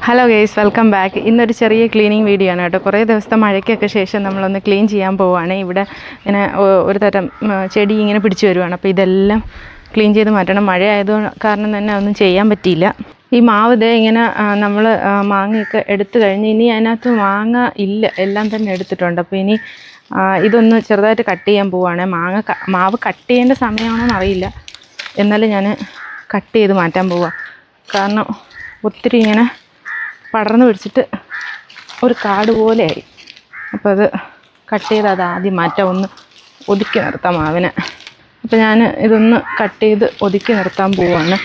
Hello guys, welcome back. ഇന്നൊരു ചെറിയ cleaning video ആണ് കേട്ടോ. കുറേ ദിവസത്തെ മഴയ്ക്കൊക്കെ ശേഷം നമ്മളൊന്ന് ക്ലീൻ ചെയ്യാൻ പോവുകയാണ്. ഇവിടെ ഇങ്ങനെ ഒരു തരം ചെടി ഇങ്ങനെ പിടിച്ചു വരുവാണ്. അപ്പോൾ ഇതെല്ലാം ക്ലീൻ ചെയ്ത് മാറ്റണം. മഴ ആയത് കാരണം തന്നെ ഒന്നും ചെയ്യാൻ പറ്റിയില്ല. ഈ മാവ് ഇതേ ഇങ്ങനെ നമ്മൾ മാങ്ങയൊക്കെ എടുത്തു കഴിഞ്ഞ് ഇനി അതിനകത്ത് മാങ്ങ ഇല്ല, എല്ലാം തന്നെ എടുത്തിട്ടുണ്ട്. അപ്പോൾ ഇനി ഇതൊന്ന് ചെറുതായിട്ട് കട്ട് ചെയ്യാൻ പോവുകയാണ്. മാവ് കട്ട് ചെയ്യേണ്ട സമയമാണോന്ന് അറിയില്ല, എന്നാലും ഞാൻ കട്ട് ചെയ്ത് മാറ്റാൻ പോവുക. കാരണം ഒത്തിരി ഇങ്ങനെ പടർന്ന് പിടിച്ചിട്ട് ഒരു കാട് പോലെയായി. അപ്പോൾ അത് കട്ട് ചെയ്ത് അത് ആദ്യം മാറ്റാം, ഒന്ന് ഒതുക്കി നിർത്താം മാവിനെ. അപ്പോൾ ഞാൻ ഇതൊന്ന് കട്ട് ചെയ്ത് ഒതുക്കി നിർത്താൻ പോവുകയാണ്.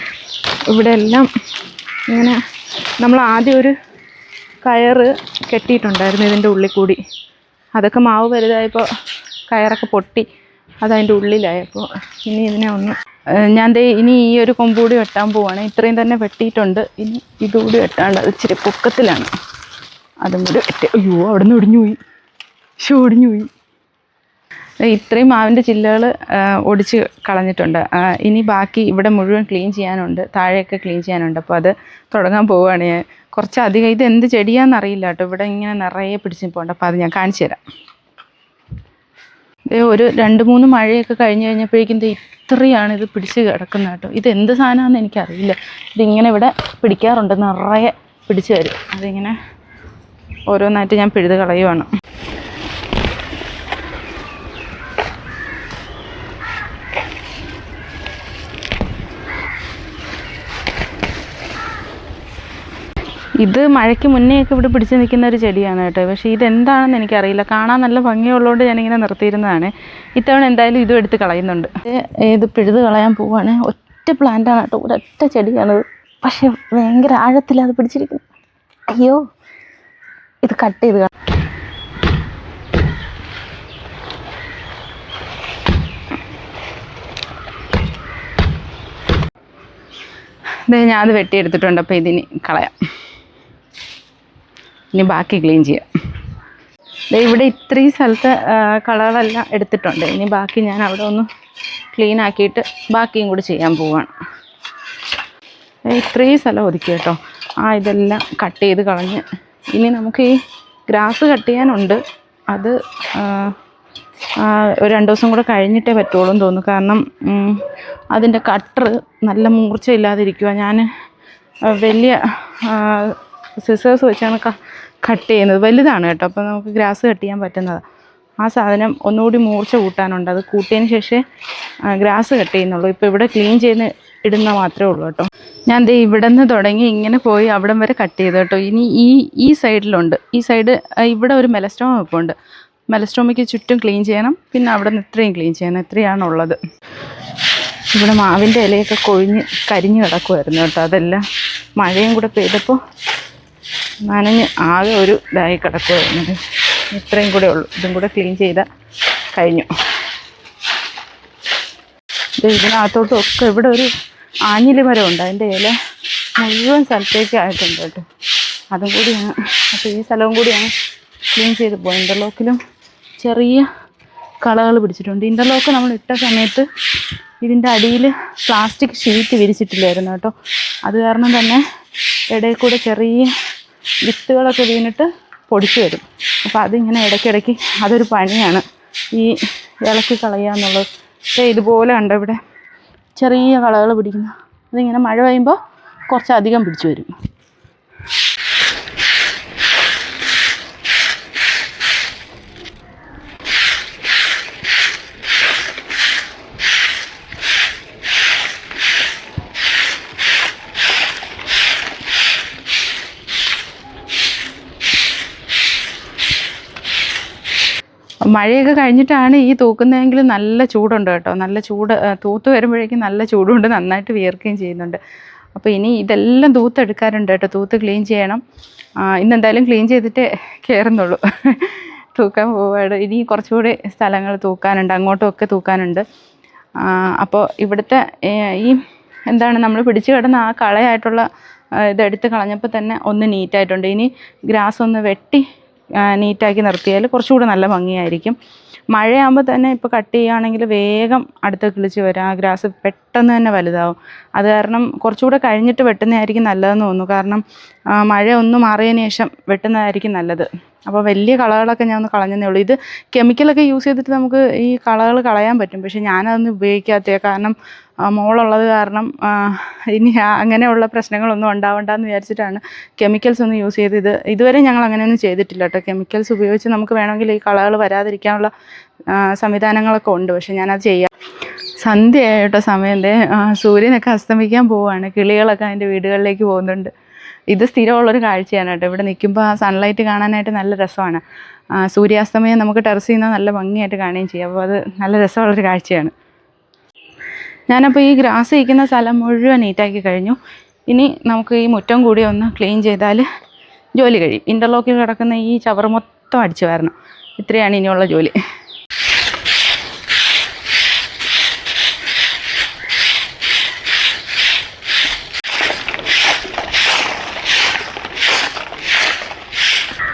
ഇവിടെ എല്ലാം ഇങ്ങനെ നമ്മൾ ആദ്യം ഒരു കയറ് കെട്ടിയിട്ടുണ്ടായിരുന്നു ഇതിൻ്റെ ഉള്ളിൽ കൂടി. അതൊക്കെ മാവ് വലുതായപ്പോൾ കയറൊക്കെ പൊട്ടി അതതിൻ്റെ ഉള്ളിലായപ്പോൾ ഇനി ഇതിനെ ഒന്ന് ഇനി ഈ ഒരു കൊമ്പ് കൂടി വെട്ടാൻ പോവുകയാണ്. ഇത്രയും തന്നെ വെട്ടിയിട്ടുണ്ട്, ഇനി ഇതുകൂടി വെട്ടാണ്ട്. അത് ഇച്ചിരി പൊക്കത്തിലാണ്, അതും കൂടി വെട്ടി. അയ്യോ, അവിടെ നിന്ന് ഒടിഞ്ഞു പോയി. ഇത്രയും മാവിൻ്റെ ചില്ലകൾ ഒടിച്ച് കളഞ്ഞിട്ടുണ്ട്. ഇനി ബാക്കി ഇവിടെ മുഴുവൻ ക്ലീൻ ചെയ്യാനുണ്ട്, താഴെയൊക്കെ ക്ലീൻ ചെയ്യാനുണ്ട്. അപ്പോൾ അത് തുടങ്ങാൻ പോവുകയാണ് ഞാൻ. കുറച്ചധികം ഇത് എന്ത് ചെടിയാണെന്നറിയില്ല കേട്ടോ. ഇവിടെ ഇങ്ങനെ നിറയെ പിടിച്ച് പോകണ്ട. അപ്പോൾ അത് ഞാൻ കാണിച്ചു തരാം. ഒരു 2-3 മഴയൊക്കെ കഴിഞ്ഞപ്പോഴേക്കും ഇത്രയാണ് ഇത് പിടിച്ച് കിടക്കുന്നത് കേട്ടോ. ഇതെന്ത് സാധനമാണെന്ന് എനിക്കറിയില്ല. ഇതിങ്ങനെ ഇവിടെ പിടിക്കാറുണ്ട്, നിറയെ പിടിച്ച് തരും. അതിങ്ങനെ ഓരോന്നായിട്ട് ഞാൻ പിഴുത് കളയുവാണ്. ഇത് മഴയ്ക്ക് മുന്നേയൊക്കെ ഇവിടെ പിടിച്ച് നിൽക്കുന്ന ഒരു ചെടിയാണ് കേട്ടോ. പക്ഷേ ഇതെന്താണെന്ന് എനിക്കറിയില്ല. കാണാൻ നല്ല ഭംഗിയുള്ളതുകൊണ്ട് ഞാനിങ്ങനെ നിർത്തിയിരുന്നതാണ്. ഇത്തവണ എന്തായാലും ഇതും എടുത്ത് കളയുന്നുണ്ട്. ഇത് പിഴുത് കളയാൻ പോവുകയാണ്. ഒറ്റ പ്ലാന്റാണ് കേട്ടോ, ഒരൊറ്റ ചെടിയാണത്. പക്ഷെ ഭയങ്കര ആഴത്തിലാണ് പിടിച്ചിരിക്കുന്നത്. അയ്യോ, ഇത് കട്ട് ചെയ്ത് ഞാനത് വെട്ടിയെടുത്തിട്ടുണ്ട്. അപ്പോൾ ഇതിന് കളയാം. ഇനി ബാക്കി ക്ലീൻ ചെയ്യാം. ഇവിടെ ഇത്രയും സ്ഥലത്ത് കളകളെല്ലാം എടുത്തിട്ടുണ്ട്. ഇനി ബാക്കി ഞാൻ അവിടെ ഒന്ന് ക്ലീൻ ആക്കിയിട്ട് ബാക്കിയും കൂടി ചെയ്യാൻ പോവുകയാണ്. ഇത്രയും സ്ഥലം ഒതുക്കി കേട്ടോ. ഇതെല്ലാം കട്ട് ചെയ്ത് കളഞ്ഞ് ഇനി നമുക്ക് ഈ ഗ്രാസ് കട്ട് ചെയ്യാനുണ്ട്. അത് ഒരു 2 ദിവസം കൂടെ കഴിഞ്ഞിട്ടേ പറ്റുള്ളൂ എന്ന് തോന്നുന്നു. കാരണം അതിൻ്റെ കട്ടർ നല്ല മൂർച്ചയില്ലാതിരിക്കുക. ഞാൻ വലിയ സിസേഴ്സ് വെച്ചാണ് കട്ട് ചെയ്യുന്നത്. വലുതാണ് കേട്ടോ. അപ്പോൾ നമുക്ക് ഗ്രാസ് കട്ട് ചെയ്യാൻ പറ്റുന്നതാണ്. ആ സാധനം ഒന്നുകൂടി മൂർച്ച കൂട്ടാനുണ്ട്. അത് കൂട്ടിയതിന് ശേഷമേ ഗ്രാസ് കട്ട് ചെയ്യുന്നുള്ളൂ. ഇപ്പോൾ ഇവിടെ ക്ലീൻ ചെയ്ത് ഇടുന്ന മാത്രമേ ഉള്ളൂ കേട്ടോ. ഞാൻ ഇവിടെ നിന്ന് തുടങ്ങി ഇങ്ങനെ പോയി അവിടം വരെ കട്ട് ചെയ്തു കേട്ടോ. ഇനി ഈ സൈഡിലുണ്ട്. ഈ സൈഡ് ഇവിടെ ഒരു മെലസ്റ്റോമ ഇപ്പോൾ ഉണ്ട്. മെലസ്റ്റോമയ്ക്ക് ചുറ്റും ക്ലീൻ ചെയ്യണം. പിന്നെ അവിടെ നിന്ന് ഇത്രയും ക്ലീൻ ചെയ്യണം. ഇത്രയാണുള്ളത്. ഇവിടെ മാവിൻ്റെ ഇലയൊക്കെ കരിഞ്ഞ് കിടക്കുമായിരുന്നു കേട്ടോ. അതെല്ലാം മഴയും കൂടെ പെയ്തപ്പോൾ നനഞ്ഞ് ആകെ ഒരു ഇതായി കിടക്കുമായിരുന്നത്. ഇത്രയും കൂടെ ഉള്ളൂ. ഇതും കൂടെ ക്ലീൻ ചെയ്താൽ കഴിഞ്ഞു. ഇതിനകത്തോട്ടൊക്കെ ഇവിടെ ഒരു ആഞ്ഞിലി മരമുണ്ട്. അതിൻ്റെ ഇല മുഴുവൻ സ്ഥലത്തേക്ക് ആയിട്ടുണ്ട് കേട്ടോ. അതും കൂടിയാണ്. അപ്പോൾ ഈ സ്ഥലവും കൂടിയാണ് ക്ലീൻ ചെയ്ത് പോയത്. ഇൻ്റർലോക്കിലും ചെറിയ കളകൾ പിടിച്ചിട്ടുണ്ട്. ഇൻ്റർലോക്ക് നമ്മൾ ഇട്ട സമയത്ത് ഇതിൻ്റെ അടിയിൽ പ്ലാസ്റ്റിക് ഷീറ്റ് വിരിച്ചിട്ടില്ലായിരുന്നു കേട്ടോ. അത് കാരണം തന്നെ ഇടയിൽ കൂടെ ചെറിയ വിത്തുകളൊക്കെ വീണിട്ട് പൊടിച്ചു വരും. അപ്പോൾ അതിങ്ങനെ ഇടയ്ക്കിടയ്ക്ക് അതൊരു പണിയാണ്, ഈ ഇളക്കി കളയുക എന്നുള്ളത്. പക്ഷേ ഇതുപോലെ കണ്ടോ, ഇവിടെ ചെറിയ കളകൾ പിടിക്കുന്നു. അതിങ്ങനെ മഴ പെയ്യുമ്പോൾ കുറച്ചധികം പിടിച്ചു വരും. മഴയൊക്കെ കഴിഞ്ഞിട്ടാണ് ഈ തൂക്കുന്നതെങ്കിൽ നല്ല ചൂടുണ്ട് കേട്ടോ. നല്ല ചൂട് തൂത്ത് വരുമ്പോഴേക്കും നല്ല ചൂടുണ്ട്, നന്നായിട്ട് വിയർക്കുകയും ചെയ്യുന്നുണ്ട്. അപ്പോൾ ഇനി ഇതെല്ലാം തൂത്തെടുക്കാറുണ്ട് കേട്ടോ. തൂത്ത് ക്ലീൻ ചെയ്യണം. ഇന്നെന്തായാലും ക്ലീൻ ചെയ്തിട്ടേ കയറുന്നുള്ളൂ. തൂക്കാൻ പോവാണ്. ഇനി കുറച്ചുകൂടി സ്ഥലങ്ങൾ തൂക്കാനുണ്ട്, അങ്ങോട്ടുമൊക്കെ തൂക്കാനുണ്ട്. അപ്പോൾ ഇവിടുത്തെ ഈ നമ്മൾ പിടിച്ചു കിടന്ന ആ കളയായിട്ടുള്ള ഇതെടുത്ത് കളഞ്ഞപ്പോൾ തന്നെ ഒന്ന് നീറ്റായിട്ടുണ്ട്. ഇനി ഗ്രാസ് ഒന്ന് വെട്ടി നീറ്റാക്കി നിർത്തിയാൽ കുറച്ചുകൂടി നല്ല ഭംഗിയായിരിക്കും. മഴയാകുമ്പോൾ തന്നെ ഇപ്പോൾ കട്ട് ചെയ്യുകയാണെങ്കിൽ വേഗം അടുത്ത് കിളിച്ച് വരും. ആ ഗ്രാസ് പെട്ടെന്ന് തന്നെ വലുതാവും. അത് കാരണം കുറച്ചുകൂടെ കഴിഞ്ഞിട്ട് വെട്ടുന്നതായിരിക്കും നല്ലതെന്ന് തോന്നുന്നു. കാരണം മഴ ഒന്ന് മാറിയതിന് ശേഷം വെട്ടുന്നതായിരിക്കും നല്ലത്. അപ്പോൾ വലിയ കളകളൊക്കെ ഞാൻ ഒന്ന് കളഞ്ഞതേ ഉള്ളൂ. ഇത് കെമിക്കലൊക്കെ യൂസ് ചെയ്തിട്ട് നമുക്ക് ഈ കളകൾ കളയാൻ പറ്റും. പക്ഷേ ഞാനതൊന്നും ഉപയോഗിക്കാത്തേ, കാരണം മോളുള്ളത് കാരണം ഇനി അങ്ങനെയുള്ള പ്രശ്നങ്ങളൊന്നും ഉണ്ടാവണ്ടെന്ന് വിചാരിച്ചിട്ടാണ് കെമിക്കൽസ് ഒന്നും യൂസ് ചെയ്ത്. ഇതുവരെ ഞങ്ങൾ അങ്ങനെയൊന്നും ചെയ്തിട്ടില്ല കേട്ടോ. കെമിക്കൽസ് ഉപയോഗിച്ച് നമുക്ക് വേണമെങ്കിൽ ഈ കളകൾ വരാതിരിക്കാനുള്ള സംവിധാനങ്ങളൊക്കെ ഉണ്ട്. പക്ഷേ ഞാനത് ചെയ്യാം. സന്ധ്യയായി കേട്ടോ, സമയം സൂര്യനൊക്കെ അസ്തമിക്കാൻ പോവുകയാണ്. കിളികളൊക്കെ അതിൻ്റെ വീടുകളിലേക്ക് പോകുന്നുണ്ട്. ഇത് സ്ഥിരമുള്ളൊരു കാഴ്ചയാണ് കേട്ടോ. ഇവിടെ നിൽക്കുമ്പോൾ ആ സൺലൈറ്റ് കാണാനായിട്ട് നല്ല രസമാണ്. സൂര്യാസ്തമയം നമുക്ക് ടെറസിൽ നിന്ന് നല്ല ഭംഗിയായിട്ട് കാണുകയും ചെയ്യാം. അപ്പോൾ അത് നല്ല രസമുള്ളൊരു കാഴ്ചയാണ്. ഞാനപ്പോൾ ഈ ഗ്രാസ് ഇരിക്കുന്ന സ്ഥലം മുഴുവൻ നീറ്റാക്കി കഴിഞ്ഞു. ഇനി നമുക്ക് ഈ മുറ്റം കൂടി ഒന്ന് ക്ലീൻ ചെയ്താൽ ജോലി കഴിയും. ഇൻ്റർലോക്കിൽ കിടക്കുന്ന ഈ ചവറ് മൊത്തം അടിച്ചു വരണം. ഇത്രയാണ് ഇനിയുള്ള ജോലി.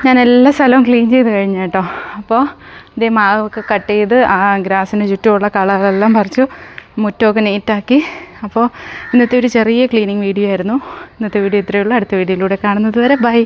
ഞാൻ എല്ലാ സ്ഥലവും ക്ലീൻ ചെയ്ത് കഴിഞ്ഞു കേട്ടോ. അപ്പോൾ ഇതേ മാവൊക്കെ കട്ട് ചെയ്ത് ആ ഗ്രാസിന് ചുറ്റുമുള്ള കളകളെല്ലാം പറിച്ചു, മുറ്റമൊക്കെ നീറ്റാക്കി. അപ്പോൾ ഇന്നത്തെ ഒരു ചെറിയ ക്ലീനിങ് വീഡിയോ ആയിരുന്നു. ഇന്നത്തെ വീഡിയോ ഇത്രയേ ഉള്ളൂ. അടുത്ത വീഡിയോയിലൂടെ കാണുന്നത് വരെ ബൈ.